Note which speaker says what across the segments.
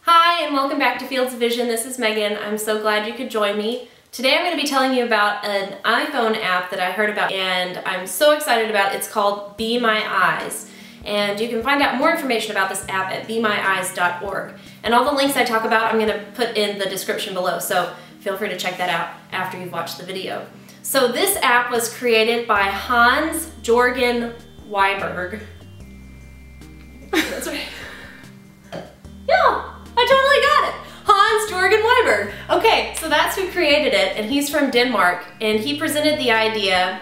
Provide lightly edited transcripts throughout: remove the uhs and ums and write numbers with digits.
Speaker 1: Hi, and welcome back to Fields of Vision. This is Megan. I'm so glad you could join me. Today I'm going to be telling you about an iPhone app that I heard about and I'm so excited about. It's called Be My Eyes. And you can find out more information about this app at bemyeyes.org. And all the links I talk about I'm going to put in the description below, so feel free to check that out after you've watched the video. So this app was created by Hans-Jørgen Weiberg. That's right. Yeah, I totally got it. Hans-Jørgen Weiberg. Okay, so that's who created it, and he's from Denmark, and he presented the idea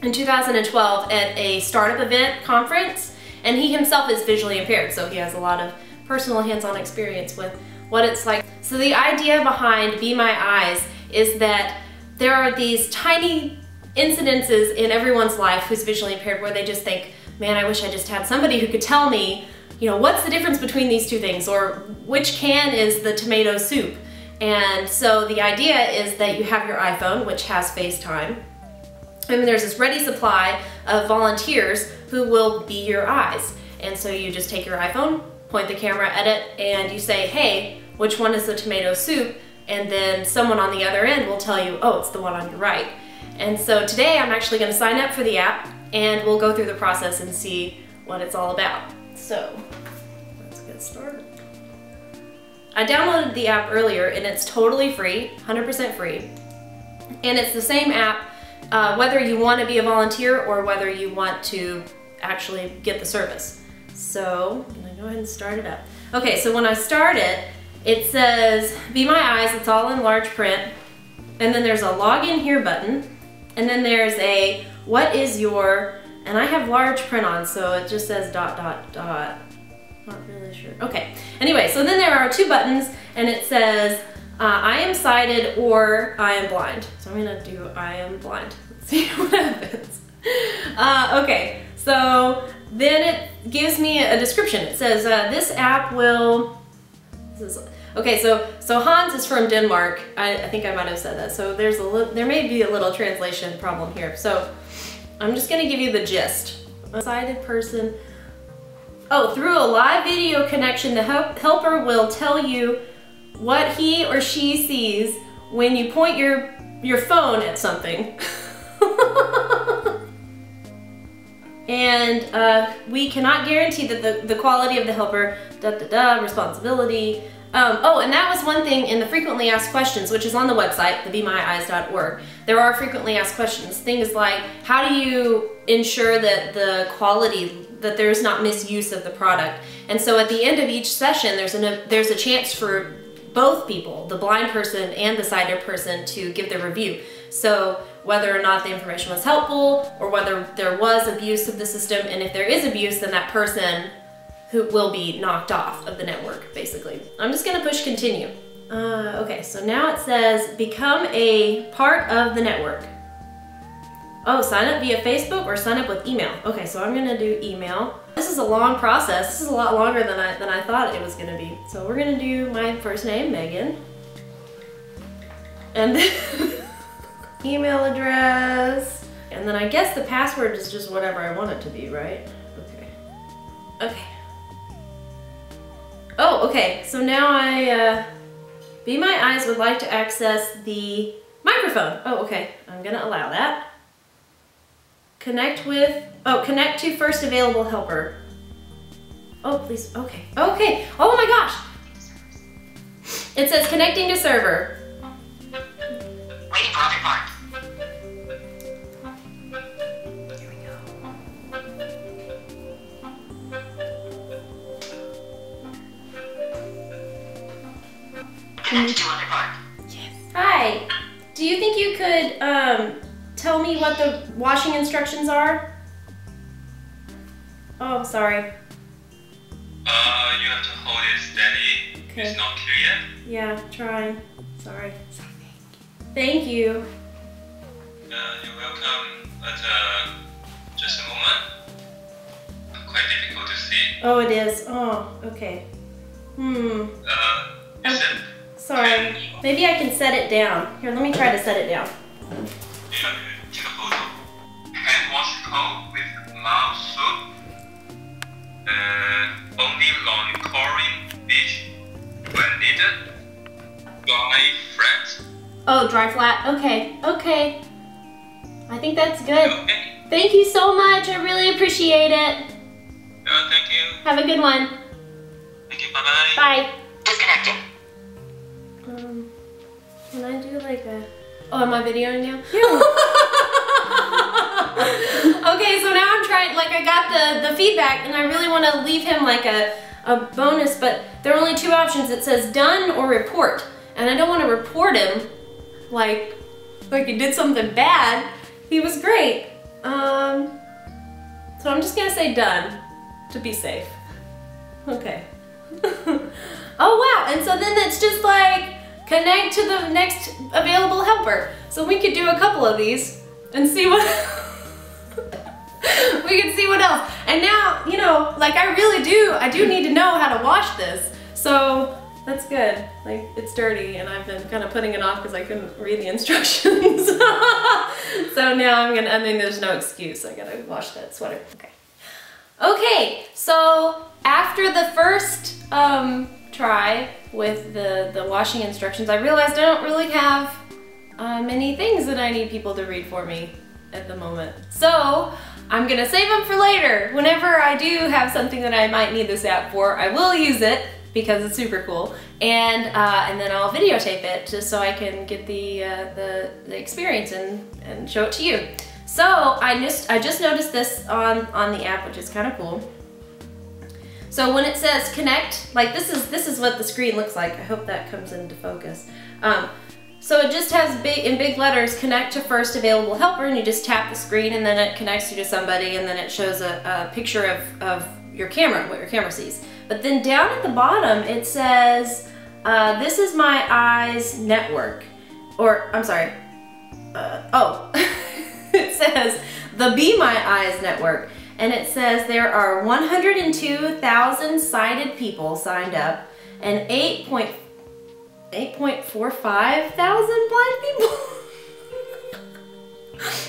Speaker 1: in 2012 at a startup event conference, and he himself is visually impaired, so he has a lot of personal hands-on experience with what it's like. So the idea behind Be My Eyes is that there are these tiny incidences in everyone's life who's visually impaired where they just think, man, I wish I just had somebody who could tell me, you know, what's the difference between these two things, or which can is the tomato soup. And so the idea is that you have your iPhone, which has FaceTime, and there's this ready supply of volunteers who will be your eyes. And so you just take your iPhone, point the camera at it, and you say, hey, which one is the tomato soup? And then someone on the other end will tell you, oh, it's the one on your right. And so today I'm actually going to sign up for the app, and we'll go through the process and see what it's all about. So let's get started. I downloaded the app earlier and it's totally free, 100% free. And it's the same app whether you want to be a volunteer or whether you want to actually get the service. So I'm gonna go ahead and start it up. Okay, so when I start it, it says Be My Eyes, it's all in large print. And then there's a login here button. And then there's a what is your, and I have large print on, so it just says ... Not really sure. Okay. Anyway, so then there are two buttons, and it says I am sighted or I am blind. So I'm gonna do I am blind. Let's see what happens. Okay, so then it gives me a description. It says this app will. Okay, so Hans is from Denmark. I think I might have said that. So there may be a little translation problem here. So I'm just gonna give you the gist. A sighted person. Oh, through a live video connection, the helper will tell you what he or she sees when you point your phone at something. And we cannot guarantee that the quality of the helper, responsibility. Oh, and that was one thing in the frequently asked questions, which is on the website, the bemyeyes.org. There are frequently asked questions. Things like, how do you ensure that the quality, that there's not misuse of the product? And so at the end of each session, there's a chance for both people, the blind person and the sighted person, to give their review. So whether or not the information was helpful, or whether there was abuse of the system, and if there is abuse, then that person who will be knocked off of the network, basically. I'm just gonna push continue. Okay, so now it says become a part of the network. Oh, sign up via Facebook or sign up with email. Okay, so I'm gonna do email. This is a long process. This is a lot longer than I thought it was gonna be. So we're gonna do my first name, Megan. And then email address. And then I guess the password is just whatever I want it to be, right? Okay. Okay. Oh, okay, so now Be My Eyes would like to access the microphone. Oh, okay, I'm gonna allow that. Connect to first available helper. Oh, please, okay. Okay, oh my gosh. It says connecting to server.
Speaker 2: Waiting for other part.
Speaker 1: Here we go.
Speaker 2: Connect to other part.
Speaker 1: Yes. Hi, do you think you could tell me what the washing instructions are? Oh, sorry.
Speaker 3: You have to hold it steady.
Speaker 1: Okay.
Speaker 3: It's not clear.
Speaker 1: Yeah, trying. Sorry. Thank you.
Speaker 3: You're welcome, but just a moment. Quite difficult to see.
Speaker 1: Oh, it is. Oh, okay.
Speaker 3: Is it?
Speaker 1: Sorry. Maybe I can set it down. Here, let me try to set it down.
Speaker 3: take a photo. Hand wash cold with mouth soap. Only on chlorine beach when needed. Dry flat.
Speaker 1: Oh, dry flat. Okay, okay. I think that's good.
Speaker 3: Okay.
Speaker 1: Thank you so much. I really appreciate it.
Speaker 3: Thank you.
Speaker 1: Have a good one.
Speaker 3: Thank you. Bye-bye.
Speaker 1: Bye.
Speaker 2: Disconnecting.
Speaker 1: Can I do like a... Oh, am I videoing now? Okay, so now I'm trying, like I got the feedback and I really want to leave him like a bonus, but there are only two options. It says done or report. And I don't want to report him like he did something bad. He was great. So I'm just gonna say done to be safe. Okay. Oh wow, and so then it's just like connect to the next available helper. So we could do a couple of these and see what we could see what else. And now, you know, like I do need to know how to wash this. So that's good. Like it's dirty and I've been kind of putting it off because I couldn't read the instructions. So now I mean there's no excuse. I gotta wash that sweater. Okay. Okay, so after the first try with the washing instructions, I realized I don't really have many things that I need people to read for me at the moment. So I'm gonna save them for later. Whenever I do have something that I might need this app for, I will use it because it's super cool, and then I'll videotape it just so I can get the experience and show it to you. So I just noticed this on the app, which is kind of cool. So when it says connect, like this is what the screen looks like. I hope that comes into focus. So it just has in big letters, connect to first available helper, and you just tap the screen and then it connects you to somebody, and then it shows a picture of your camera, what your camera sees. But then down at the bottom it says, this is my eyes network. Or, I'm sorry, it says the Be My Eyes network. And it says there are 102,000 sighted people signed up and 8.45 thousand blind people.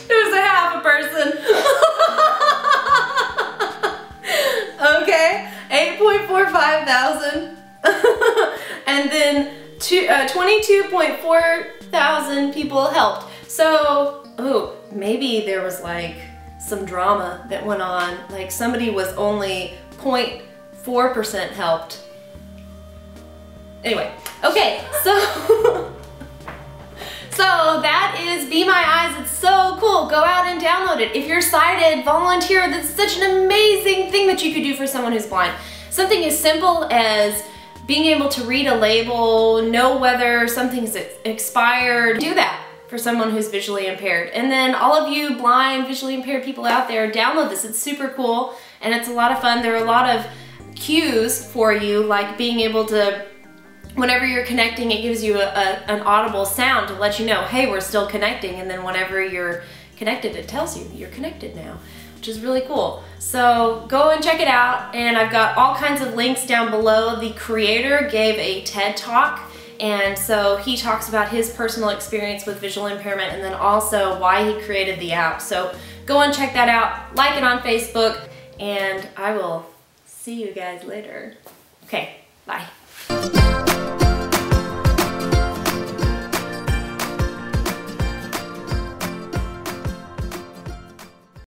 Speaker 1: There's a half a person. Okay, 8.45 thousand. And then 22.4 thousand people helped. So, oh, maybe there was like some drama that went on, like somebody was only 0.4% helped. Anyway, okay, so that is Be My Eyes. It's so cool. Go out and download it. If you're sighted, volunteer. That's such an amazing thing that you could do for someone who's blind. Something as simple as being able to read a label, know whether something's expired. Do that for someone who's visually impaired. And then all of you blind, visually impaired people out there, download this. It's super cool and it's a lot of fun. There are a lot of cues for you, like being able to, whenever you're connecting, it gives you an audible sound to let you know, hey, we're still connecting. And then whenever you're connected, it tells you you're connected now, which is really cool. So go and check it out. And I've got all kinds of links down below. The creator gave a TED Talk, and so he talks about his personal experience with visual impairment and then also why he created the app. So go and check that out, like it on Facebook, and I will see you guys later. Okay, bye.